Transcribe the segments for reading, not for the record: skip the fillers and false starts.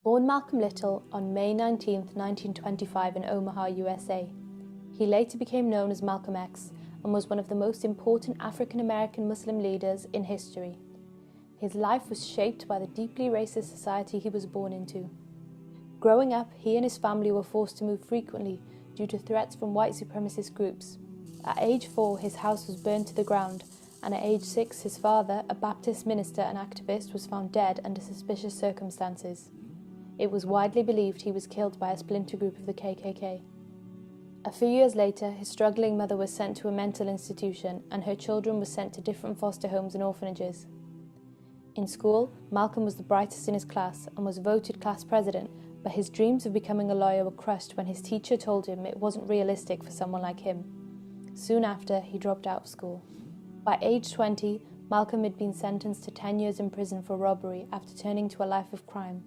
Born Malcolm Little on May 19, 1925 in Omaha, USA, he later became known as Malcolm X and was one of the most important African-American Muslim leaders in history. His life was shaped by the deeply racist society he was born into. Growing up, he and his family were forced to move frequently due to threats from white supremacist groups. At age 4, his house was burned to the ground, and at age 6, his father, a Baptist minister and activist, was found dead under suspicious circumstances. It was widely believed he was killed by a splinter group of the KKK. A few years later, his struggling mother was sent to a mental institution, and her children were sent to different foster homes and orphanages. In school, Malcolm was the brightest in his class and was voted class president, but his dreams of becoming a lawyer were crushed when his teacher told him it wasn't realistic for someone like him. Soon after, he dropped out of school. By age 20, Malcolm had been sentenced to 10 years in prison for robbery after turning to a life of crime.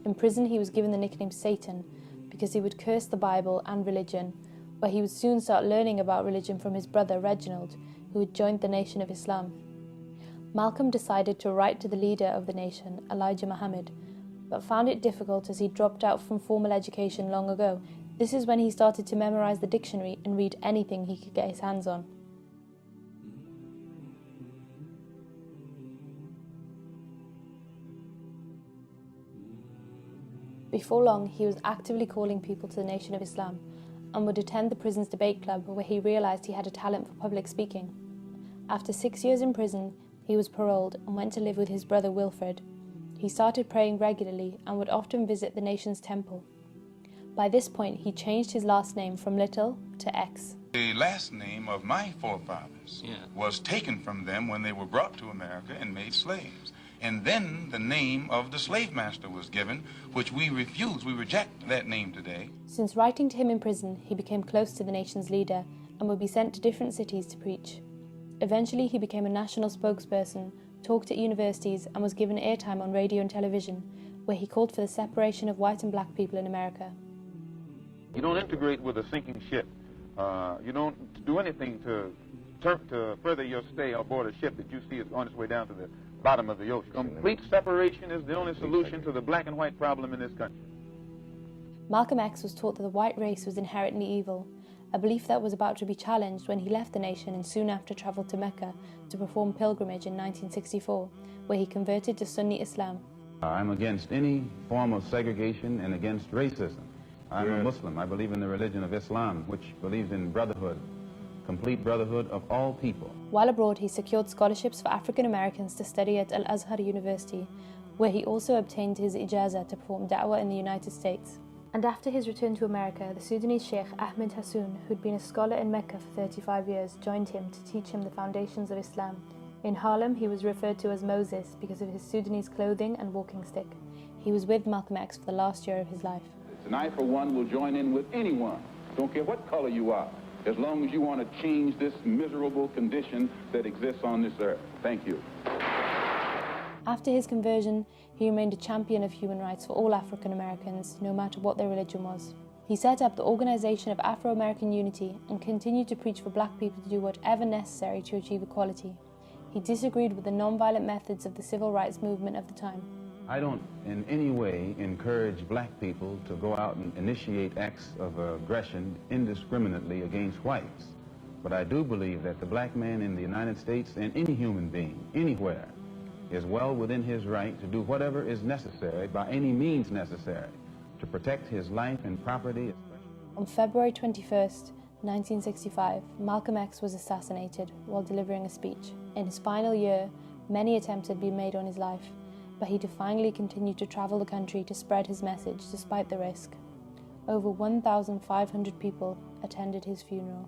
In prison, he was given the nickname Satan because he would curse the Bible and religion, but he would soon start learning about religion from his brother Reginald, who had joined the Nation of Islam. Malcolm decided to write to the leader of the nation, Elijah Muhammad, but found it difficult as he dropped out from formal education long ago. This is when he started to memorize the dictionary and read anything he could get his hands on. Before long, he was actively calling people to the Nation of Islam and would attend the prison's debate club, where he realized he had a talent for public speaking. After 6 years in prison, he was paroled and went to live with his brother Wilfred. He started praying regularly and would often visit the nation's temple. By this point, he changed his last name from Little to X. The last name of my forefathers was taken from them when they were brought to America and made slaves. And then the name of the slave master was given, which we refuse. We reject that name today. Since writing to him in prison, he became close to the nation's leader and would be sent to different cities to preach. Eventually, he became a national spokesperson, talked at universities, and was given airtime on radio and television, where he called for the separation of white and black people in America. You don't integrate with a sinking ship. You don't do anything to further your stay aboard a ship that you see is on its way down to the bottom of the ocean. Complete separation is the only solution to the black and white problem in this country. Malcolm X was taught that the white race was inherently evil, a belief that was about to be challenged when he left the nation and soon after travelled to Mecca to perform pilgrimage in 1964, where he converted to Sunni Islam. I'm against any form of segregation and against racism. I'm a Muslim. I believe in the religion of Islam, which believes in brotherhood, complete brotherhood of all people. While abroad, he secured scholarships for African Americans to study at Al-Azhar University, where he also obtained his ijazah to perform da'wah in the United States. And after his return to America, the Sudanese Sheikh Ahmed Hassoun, who'd been a scholar in Mecca for 35 years, joined him to teach him the foundations of Islam. In Harlem, he was referred to as Moses because of his Sudanese clothing and walking stick. He was with Malcolm X for the last year of his life. And I, for one, will join in with anyone, don't care what color you are, as long as you want to change this miserable condition that exists on this earth. Thank you. After his conversion, he remained a champion of human rights for all African Americans, no matter what their religion was. He set up the Organization of Afro-American Unity and continued to preach for black people to do whatever necessary to achieve equality. He disagreed with the non-violent methods of the civil rights movement of the time. I don't in any way encourage black people to go out and initiate acts of aggression indiscriminately against whites. But I do believe that the black man in the United States and any human being, anywhere, is well within his right to do whatever is necessary, by any means necessary, to protect his life and property. On February 21st, 1965, Malcolm X was assassinated while delivering a speech. In his final year, many attempts had been made on his life, but he defiantly continued to travel the country to spread his message despite the risk. Over 1,500 people attended his funeral.